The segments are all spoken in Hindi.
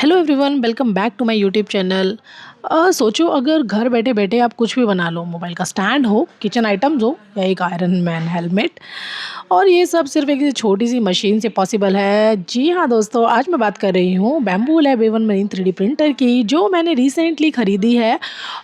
Hello everyone, welcome back to my YouTube channel. सोचो अगर घर बैठे बैठे आप कुछ भी बना लो, मोबाइल का स्टैंड हो, किचन आइटम्स हो या एक आयरन मैन हेलमेट, और ये सब सिर्फ एक छोटी सी मशीन से पॉसिबल है। जी हाँ दोस्तों, आज मैं बात कर रही हूँ bamboo lab A1 marine 3D printer की, जो मैंने रिसेंटली ख़रीदी है।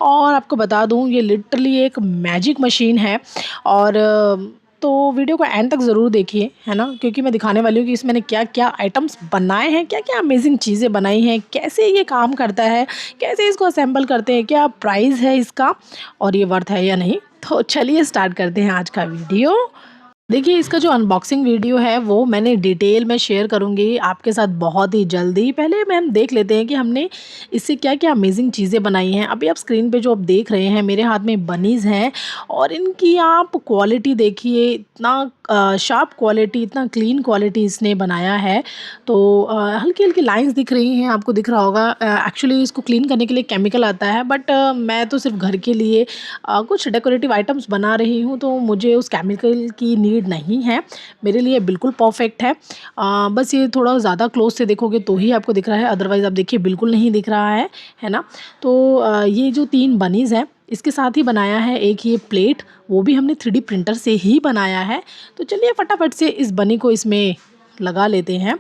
और आपको बता दूँ, ये लिटरली एक मैजिक मशीन है। और तो वीडियो को एंड तक ज़रूर देखिए, है ना, क्योंकि मैं दिखाने वाली हूँ कि इसमें मैंने क्या-क्या आइटम्स बनाए हैं, क्या-क्या अमेज़िंग चीज़ें बनाई हैं, कैसे ये काम करता है, कैसे इसको असेंबल करते हैं, क्या प्राइस है इसका और ये वर्थ है या नहीं। तो चलिए स्टार्ट करते हैं आज का वीडियो। देखिए, इसका जो अनबॉक्सिंग वीडियो है वो मैंने डिटेल में शेयर करूँगी आपके साथ बहुत ही जल्दी। पहले मैं हम देख लेते हैं कि हमने इससे क्या-क्या अमेज़िंग चीज़ें बनाई हैं। अभी आप स्क्रीन पे जो आप देख रहे हैं, मेरे हाथ में बनीज़ हैं और इनकी आप क्वालिटी देखिए, इतना शार्प क्वालिटी, इतना क्लीन क्वालिटी इसने बनाया है। तो हल्की-हल्की लाइन्स दिख रही हैं, आपको दिख रहा होगा। एक्चुअली इसको क्लीन करने के लिए केमिकल आता है, बट मैं तो सिर्फ़ घर के लिए कुछ डेकोरेटिव आइटम्स बना रही हूँ, तो मुझे उस केमिकल की नीड नहीं है। मेरे लिए बिल्कुल परफेक्ट है। बस ये थोड़ा ज़्यादा क्लोज़ से देखोगे तो ही आपको दिख रहा है, अदरवाइज़ आप देखिए बिल्कुल नहीं दिख रहा है ना? तो ये जो 3 बनीज़ हैं, इसके साथ ही बनाया है एक ये प्लेट, वो भी हमने 3D प्रिंटर से ही बनाया है। तो चलिए फटाफट से इस बनी को इसमें लगा लेते हैं।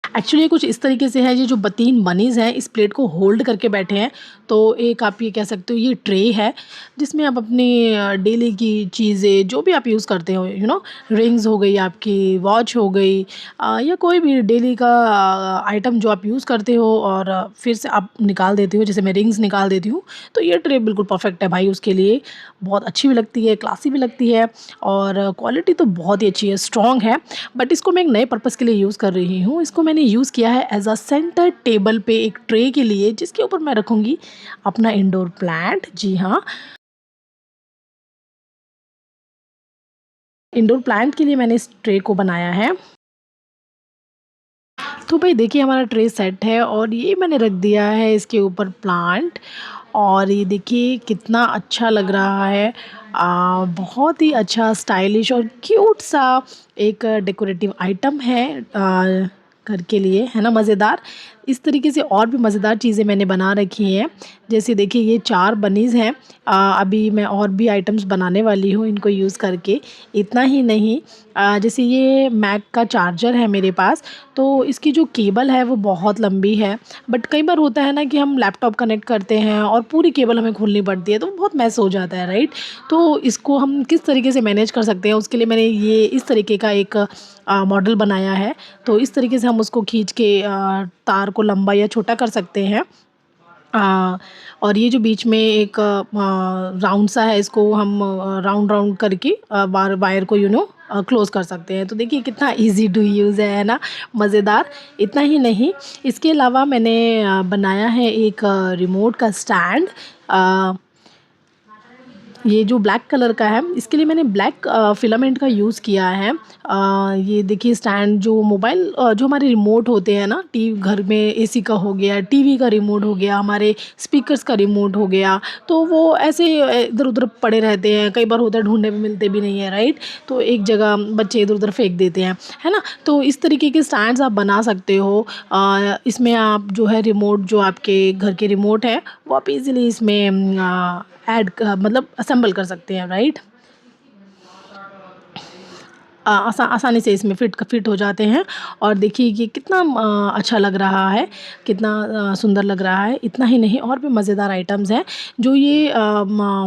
एक्चुअली ये कुछ इस तरीके से है, ये जो 3 बनीज़ हैं इस प्लेट को होल्ड करके बैठे हैं। तो एक आप ये कह सकते हो, ये ट्रे है जिसमें आप अपनी डेली की चीज़ें जो भी आप यूज़ करते हो, रिंग्स हो गई, आपकी वॉच हो गई, या कोई भी डेली का आइटम जो आप यूज़ करते हो और फिर से आप निकाल देते हो, जैसे मैं रिंग्स निकाल देती हूँ। तो ये ट्रे बिल्कुल परफेक्ट है भाई उसके लिए। बहुत अच्छी भी लगती है, क्लासी भी लगती है और क्वालिटी तो बहुत ही अच्छी है, स्ट्रॉन्ग है। बट इसको मैं एक नए पर्पज़ के लिए यूज़ कर रही हूँ। इसको मैंने यूज़ किया है एज़ अ सेंटर टेबल पे एक ट्रे के लिए, जिसके ऊपर मैं रखूँगी अपना इंडोर प्लांट। जी हाँ, इंडोर प्लांट के लिए मैंने इस ट्रे को बनाया है। तो भाई देखिए, हमारा ट्रे सेट है और ये मैंने रख दिया है इसके ऊपर प्लांट। और ये देखिए कितना अच्छा लग रहा है। बहुत ही अच्छा, स्टाइलिश और क्यूट सा एक डेकोरेटिव आइटम है घर के लिए, है ना, मज़ेदार। इस तरीके से और भी मज़ेदार चीज़ें मैंने बना रखी हैं। जैसे देखिए, ये 4 बनीज़ हैं। अभी मैं और भी आइटम्स बनाने वाली हूँ इनको यूज़ करके। इतना ही नहीं, जैसे ये मैक का चार्जर है मेरे पास, तो इसकी जो केबल है वो बहुत लंबी है। बट कई बार होता है ना कि हम लैपटॉप कनेक्ट करते हैं और पूरी केबल हमें खोलनी पड़ती है, तो बहुत मैस हो जाता है, राइट? तो इसको हम किस तरीके से मैनेज कर सकते हैं, उसके लिए मैंने ये इस तरीके का एक मॉडल बनाया है। तो इस तरीके से हम उसको खींच के तार को लंबा या छोटा कर सकते हैं। और ये जो बीच में एक राउंड सा है, इसको हम राउंड राउंड करके वायर को क्लोज़ कर सकते हैं। तो देखिए कितना ईज़ी टू यूज़ है ना? मज़ेदार। इतना ही नहीं, इसके अलावा मैंने बनाया है एक रिमोट का स्टैंड। अ ये जो ब्लैक कलर का है, इसके लिए मैंने ब्लैक फिलामेंट का यूज़ किया है। ये देखिए स्टैंड, जो मोबाइल जो हमारे रिमोट होते हैं ना, घर में एसी का हो गया, टीवी का रिमोट हो गया, हमारे स्पीकर्स का रिमोट हो गया, तो वो ऐसे इधर-उधर पड़े रहते हैं। कई बार होता है ढूँढने में मिलते भी नहीं है, राइट? तो एक जगह बच्चे इधर-उधर फेंक देते हैं, है ना? तो इस तरीके के स्टैंड्स आप बना सकते हो। इसमें आप जो है रिमोट, जो आपके घर के रिमोट हैं, वो आप इज़िली इसमें मतलब असेंबल कर सकते हैं, राइट? आसानी से इसमें फिट हो जाते हैं। और देखिए ये कितना अच्छा लग रहा है, कितना सुंदर लग रहा है। इतना ही नहीं, और भी मज़ेदार आइटम्स हैं। जो ये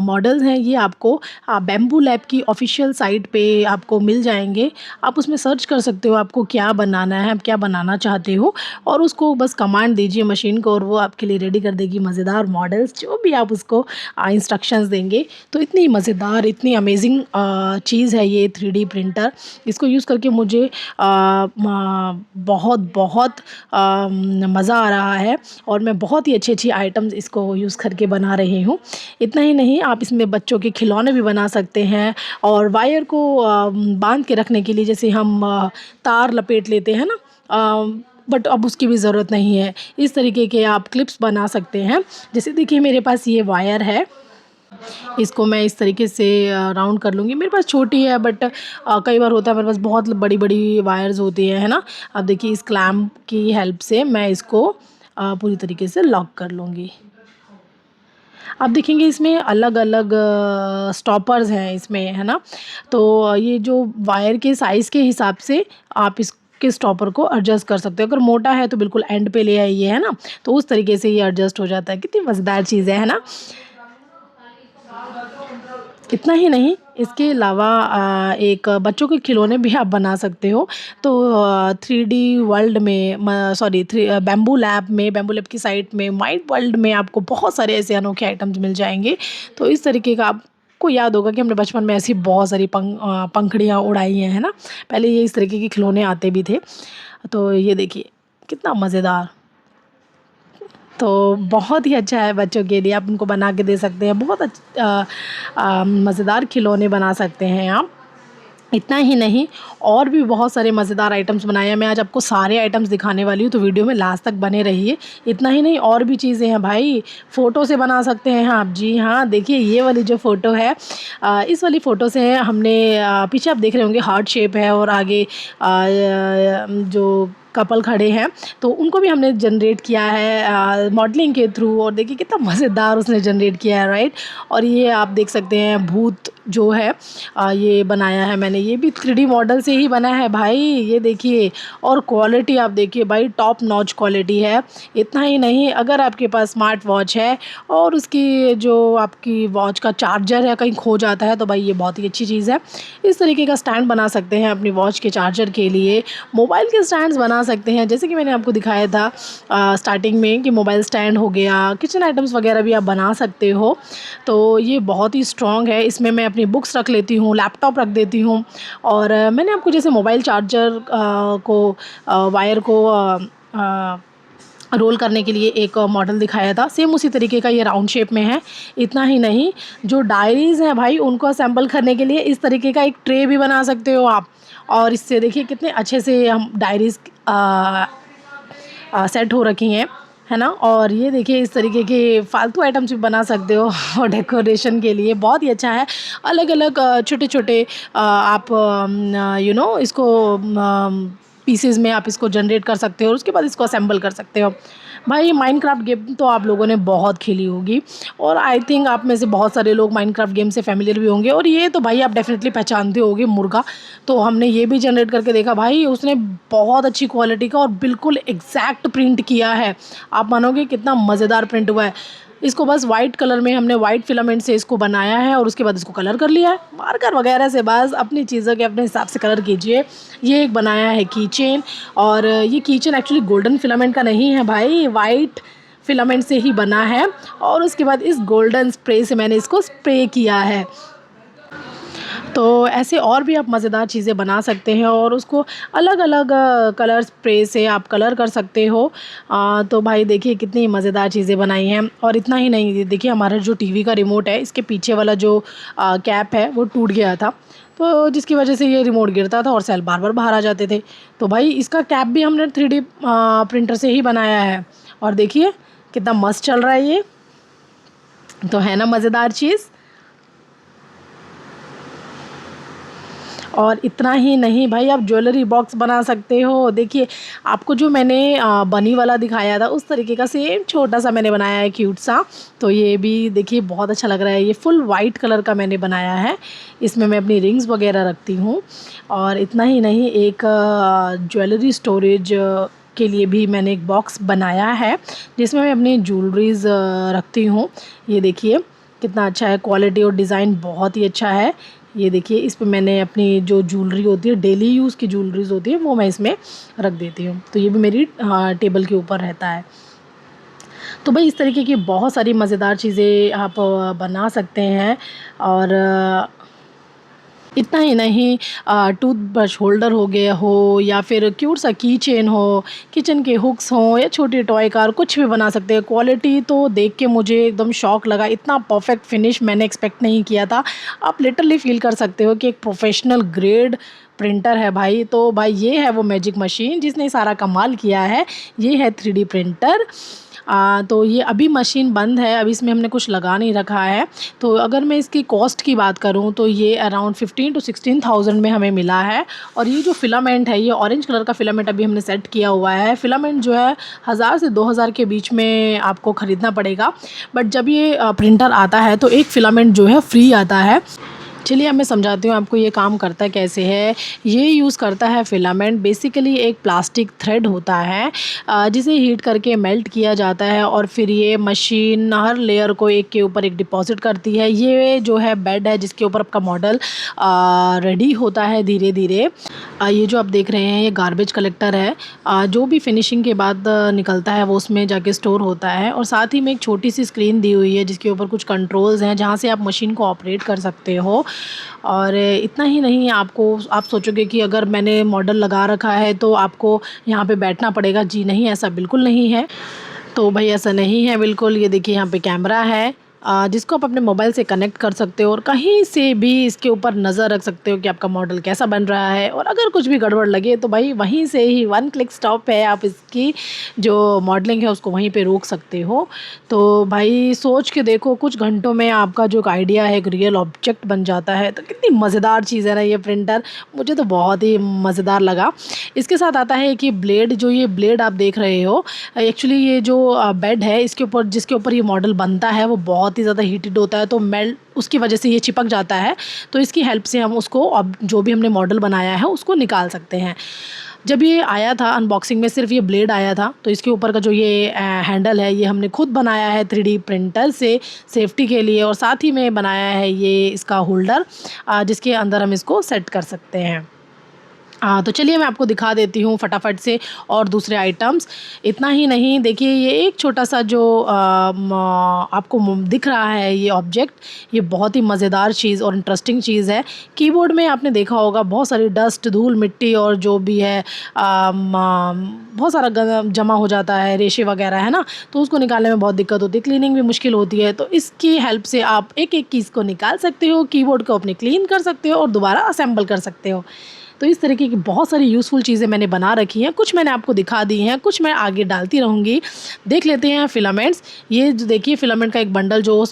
मॉडल्स हैं, ये आपको बैम्बू लैब की ऑफ़िशियल साइट पे आपको मिल जाएँगे। आप उसमें सर्च कर सकते हो, आपको क्या बनाना है, आप क्या बनाना चाहते हो, और उसको बस कमांड दीजिए मशीन को और वो आपके लिए रेडी कर देगी मज़ेदार मॉडल्स, जो भी आप उसको इंस्ट्रक्शंस देंगे। तो इतनी मज़ेदार, इतनी अमेज़िंग चीज़ है ये 3D प्रिंटर। इसको यूज़ करके मुझे बहुत बहुत मज़ा आ रहा है और मैं बहुत ही अच्छी-अच्छी आइटम्स इसको यूज़ करके बना रही हूँ। इतना ही नहीं, आप इसमें बच्चों के खिलौने भी बना सकते हैं और वायर को बाँध के रखने के लिए, जैसे हम तार लपेट लेते हैं ना, बट अब उसकी भी ज़रूरत नहीं है। इस तरीके के आप क्लिप्स बना सकते हैं। जैसे देखिए, मेरे पास ये वायर है, इसको मैं इस तरीके से राउंड कर लूँगी। मेरे पास छोटी है बट कई बार होता है मेरे पास बहुत बड़ी-बड़ी वायर्स होती हैं, है ना? अब देखिए इस क्लैंप की हेल्प से मैं इसको पूरी तरीके से लॉक कर लूँगी। आप देखेंगे इसमें अलग-अलग स्टॉपर्स हैं इसमें, है ना? तो ये जो वायर के साइज़ के हिसाब से आप इसके स्टॉपर को एडजस्ट कर सकते हो। अगर मोटा है तो बिल्कुल एंड पे ले आइए, है ना? तो उस तरीके से ये एडजस्ट हो जाता है। कितनी मज़ेदार चीज़ है ना? इतना ही नहीं, इसके अलावा एक बच्चों के खिलौने भी आप बना सकते हो। तो 3D वर्ल्ड में बैम्बू लैब की साइट में, माइंड वर्ल्ड में आपको बहुत सारे ऐसे अनोखे आइटम्स मिल जाएँगे। तो इस तरीके का आपको याद होगा कि हमने बचपन में ऐसी बहुत सारी पंखुड़ियाँ उड़ाई हैं, है ना? पहले ये इस तरीके के खिलौने आते भी थे। तो ये देखिए, कितना मज़ेदार। तो बहुत ही अच्छा है बच्चों के लिए, आप उनको बना के दे सकते हैं। बहुत मज़ेदार खिलौने बना सकते हैं आप। इतना ही नहीं, और भी बहुत सारे मज़ेदार आइटम्स बनाए हैं। मैं आज आपको सारे आइटम्स दिखाने वाली हूँ, तो वीडियो में लास्ट तक बने रहिए। इतना ही नहीं, और भी चीज़ें हैं भाई, फ़ोटो से बना सकते हैं आप। जी हाँ, देखिए ये वाली जो फ़ोटो है, इस वाली फ़ोटो से हमने पीछे आप देख रहे होंगे हार्ट शेप है और आगे जो कपल खड़े हैं, तो उनको भी हमने जनरेट किया है मॉडलिंग के थ्रू, और देखिए कितना मज़ेदार उसने जनरेट किया है, राइट? और ये आप देख सकते हैं भूत जो है, ये बनाया है मैंने, ये भी 3D मॉडल से ही बना है भाई, ये देखिए। और क्वालिटी आप देखिए भाई, टॉप नॉच क्वालिटी है। इतना ही नहीं, अगर आपके पास स्मार्ट वॉच है और उसकी जो आपकी वॉच का चार्जर है कहीं खो जाता है, तो भाई ये बहुत ही अच्छी चीज़ है। इस तरीके का स्टैंड बना सकते हैं अपनी वॉच के चार्जर के लिए। मोबाइल के स्टैंड्स बना सकते हैं, जैसे कि मैंने आपको दिखाया था स्टार्टिंग में कि मोबाइल स्टैंड हो गया, किचन आइटम्स वगैरह भी आप बना सकते हो। तो ये बहुत ही स्ट्रॉन्ग है, इसमें मैं अपनी बुक्स रख लेती हूँ, लैपटॉप रख देती हूँ। और मैंने आपको जैसे मोबाइल चार्जर को वायर को रोल करने के लिए एक मॉडल दिखाया था, सेम उसी तरीके का ये राउंड शेप में है। इतना ही नहीं, जो डायरीज़ हैं भाई उनको असेंबल करने के लिए इस तरीके का एक ट्रे भी बना सकते हो आप। और इससे देखिए कितने अच्छे से हम डायरीज़ सेट हो रखी हैं, है ना? और ये देखिए इस तरीके के फालतू आइटम्स भी बना सकते हो और डेकोरेशन के लिए बहुत ही अच्छा है। अलग-अलग छोटे-छोटे आप इसको पीसेज़ में आप इसको जनरेट कर सकते हो और उसके बाद इसको असेंबल कर सकते हो। भाई माइनक्राफ्ट गेम तो आप लोगों ने बहुत खेली होगी, और आई थिंक आप में से बहुत सारे लोग माइनक्राफ्ट गेम से फ़ैमिलियर भी होंगे, और ये तो भाई आप डेफ़िनेटली पहचानते होंगे, मुर्गा। तो हमने ये भी जनरेट करके देखा भाई, उसने बहुत अच्छी क्वालिटी का और बिल्कुल एग्जैक्ट प्रिंट किया है। आप मानोगे कितना मज़ेदार प्रिंट हुआ है। इसको बस वाइट कलर में हमने वाइट फिलामेंट से इसको बनाया है और उसके बाद इसको कलर कर लिया है। मार्कर वगैरह से बस अपनी चीज़ों के अपने हिसाब से कलर कीजिए। ये एक बनाया है की चेन, और ये की चेन एक्चुअली गोल्डन फिलामेंट का नहीं है भाई, वाइट फिलामेंट से ही बना है, और उसके बाद इस गोल्डन स्प्रे से मैंने इसको स्प्रे किया है। तो ऐसे और भी आप मज़ेदार चीज़ें बना सकते हैं, और उसको अलग-अलग कलर स्प्रे से आप कलर कर सकते हो। तो भाई देखिए कितनी मज़ेदार चीज़ें बनाई हैं। और इतना ही नहीं, देखिए हमारा जो टीवी का रिमोट है, इसके पीछे वाला जो कैप है वो टूट गया था, तो जिसकी वजह से ये रिमोट गिरता था और सेल बार-बार बाहर आ जाते थे। तो भाई इसका कैप भी हमने 3D प्रिंटर से ही बनाया है, और देखिए कितना मस्त चल रहा है ये। तो है ना मज़ेदार चीज़। और इतना ही नहीं भाई, आप ज्वेलरी बॉक्स बना सकते हो। देखिए आपको जो मैंने बनी वाला दिखाया था उस तरीके का सेम छोटा सा मैंने बनाया है, क्यूट सा। तो ये भी देखिए बहुत अच्छा लग रहा है। ये फुल वाइट कलर का मैंने बनाया है, इसमें मैं अपनी रिंग्स वगैरह रखती हूँ। और इतना ही नहीं, एक ज्वेलरी स्टोरेज के लिए भी मैंने एक बॉक्स बनाया है, जिसमें मैं अपनी ज्वेलरीज़ रखती हूँ। ये देखिए कितना अच्छा है, क्वालिटी और डिज़ाइन बहुत ही अच्छा है। ये देखिए इस पे मैंने अपनी जो ज्वेलरी होती है, डेली यूज़ की ज्वेलरीज़ होती है, वो मैं इसमें रख देती हूँ। तो ये भी मेरी टेबल के ऊपर रहता है। तो भाई इस तरीके की बहुत सारी मज़ेदार चीज़ें आप बना सकते हैं। और इतना ही नहीं, टूथब्रश होल्डर हो गया हो, या फिर क्यूट सा की चेन हो, किचन के हुक्स हों, या छोटी टॉय कार, कुछ भी बना सकते हैं। क्वालिटी तो देख के मुझे एकदम शॉक लगा, इतना परफेक्ट फिनिश मैंने एक्सपेक्ट नहीं किया था। आप लिटरली फ़ील कर सकते हो कि एक प्रोफेशनल ग्रेड प्रिंटर है भाई, तो भाई ये है वो मैजिक मशीन जिसने सारा कमाल किया है। ये है 3D प्रिंटर। तो ये अभी मशीन बंद है, अभी इसमें हमने कुछ लगा नहीं रखा है। तो अगर मैं इसकी कॉस्ट की बात करूँ तो ये अराउंड 15 to 16,000 में हमें मिला है। और ये जो फिलामेंट है, ये ऑरेंज कलर का फिलामेंट अभी हमने सेट किया हुआ है। फिलामेंट जो है 1000 से 2000 के बीच में आपको ख़रीदना पड़ेगा, बट जब ये प्रिंटर आता है तो एक फिलामेंट जो है फ्री आता है। चलिए अब मैं समझाती हूँ आपको ये काम करता कैसे है। ये यूज़ करता है फिलामेंट, बेसिकली एक प्लास्टिक थ्रेड होता है जिसे हीट करके मेल्ट किया जाता है और फिर ये मशीन हर लेयर को एक के ऊपर एक डिपॉजिट करती है। ये जो है बेड है जिसके ऊपर आपका मॉडल रेडी होता है धीरे धीरे। ये जो आप देख रहे हैं ये गार्बेज कलेक्टर है। जो भी फिनिशिंग के बाद निकलता है वो उसमें जाके स्टोर होता है। और साथ ही में एक छोटी सी स्क्रीन दी हुई है जिसके ऊपर कुछ कंट्रोल्स हैं जहाँ से आप मशीन को ऑपरेट कर सकते हो। और इतना ही नहीं, आपको आप सोचोगे कि अगर मैंने मॉडल लगा रखा है तो आपको यहाँ पे बैठना पड़ेगा। जी नहीं, ऐसा बिल्कुल नहीं है। तो भाई ऐसा नहीं है बिल्कुल। ये देखिए यहाँ पे कैमरा है जिसको आप अपने मोबाइल से कनेक्ट कर सकते हो और कहीं से भी इसके ऊपर नज़र रख सकते हो कि आपका मॉडल कैसा बन रहा है। और अगर कुछ भी गड़बड़ लगे तो भाई वहीं से ही 1 क्लिक स्टॉप है, आप इसकी जो मॉडलिंग है उसको वहीं पे रोक सकते हो। तो भाई सोच के देखो, कुछ घंटों में आपका जो एक आइडिया है एक रियल ऑब्जेक्ट बन जाता है। तो कितनी मज़ेदार चीज़ है ना ये प्रिंटर, मुझे तो बहुत ही मज़ेदार लगा। इसके साथ आता है कि ब्लेड, जो ये ब्लेड आप देख रहे हो, एक्चुअली ये जो बेड है इसके ऊपर जिसके ऊपर ये मॉडल बनता है वो बहुत ही ज़्यादा हीटेड होता है, तो मेल्ट उसकी वजह से ये चिपक जाता है। तो इसकी हेल्प से हम उसको, अब जो भी हमने मॉडल बनाया है उसको निकाल सकते हैं। जब ये आया था अनबॉक्सिंग में सिर्फ ये ब्लेड आया था, तो इसके ऊपर का जो ये हैंडल है ये हमने खुद बनाया है 3D प्रिंटर से सेफ्टी के लिए। और साथ ही में बनाया है ये इसका होल्डर जिसके अंदर हम इसको सेट कर सकते हैं। तो चलिए मैं आपको दिखा देती हूँ फटाफट से और दूसरे आइटम्स। इतना ही नहीं, देखिए ये एक छोटा सा जो आपको दिख रहा है ये ऑब्जेक्ट, ये बहुत ही मज़ेदार चीज़ और इंटरेस्टिंग चीज़ है। कीबोर्ड में आपने देखा होगा बहुत सारी डस्ट, धूल, मिट्टी और जो भी है बहुत सारा जमा हो जाता है, रेशे वगैरह है ना, तो उसको निकालने में बहुत दिक्कत होती है, क्लीनिंग भी मुश्किल होती है। तो इसकी हेल्प से आप एक एक चीज़ को निकाल सकते हो, कीबोर्ड को अपने क्लीन कर सकते हो और दोबारा असेंबल कर सकते हो। तो इस तरीके की बहुत सारी यूज़फुल चीज़ें मैंने बना रखी हैं, कुछ मैंने आपको दिखा दी हैं, कुछ मैं आगे डालती रहूँगी। देख लेते हैं फिलामेंट्स। ये जो देखिए फिलामेंट का एक बंडल जो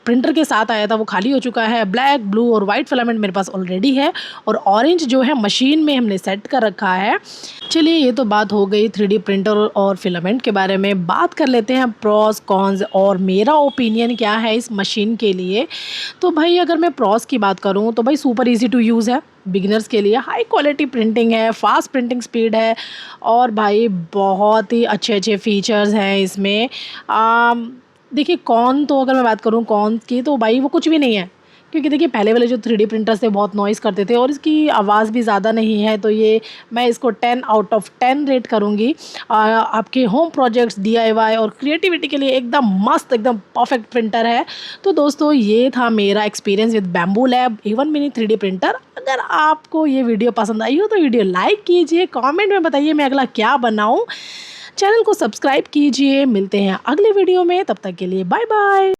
प्रिंटर के साथ आया था वो खाली हो चुका है। ब्लैक, ब्लू और वाइट फिलामेंट मेरे पास ऑलरेडी है और ऑरेंज जो है मशीन में हमने सेट कर रखा है। चलिए ये तो बात हो गई 3D प्रिंटर और फिलामेंट के बारे में। बात कर लेते हैं प्रॉस कॉन्स और मेरा ओपिनियन क्या है इस मशीन के लिए। तो भाई अगर मैं प्रॉस की बात करूँ तो भाई सुपर ईजी टू यूज़ है बिगिनर्स के लिए। हाई क्वालिटी प्रिंटिंग है, फास्ट प्रिंटिंग स्पीड है और भाई बहुत ही अच्छे अच्छे फीचर्स हैं इसमें। देखिए कौन, तो अगर मैं बात करूँ कौन की, तो भाई वो कुछ भी नहीं है, क्योंकि देखिए पहले वाले जो 3D प्रिंटर्स थे बहुत नॉइज़ करते थे और इसकी आवाज़ भी ज़्यादा नहीं है। तो ये मैं इसको 10 आउट ऑफ 10 रेट करूँगी। आपके होम प्रोजेक्ट्स, DIY और क्रिएटिविटी के लिए एकदम मस्त, एकदम परफेक्ट प्रिंटर है। तो दोस्तों ये था मेरा experience with bamboo lab A1 mini 3D printer. अगर आपको ये वीडियो पसंद आई हो तो वीडियो लाइक कीजिए, कॉमेंट में बताइए मैं अगला क्या बनाऊँ, चैनल को सब्सक्राइब कीजिए। मिलते हैं अगले वीडियो में, तब तक के लिए बाय बाय।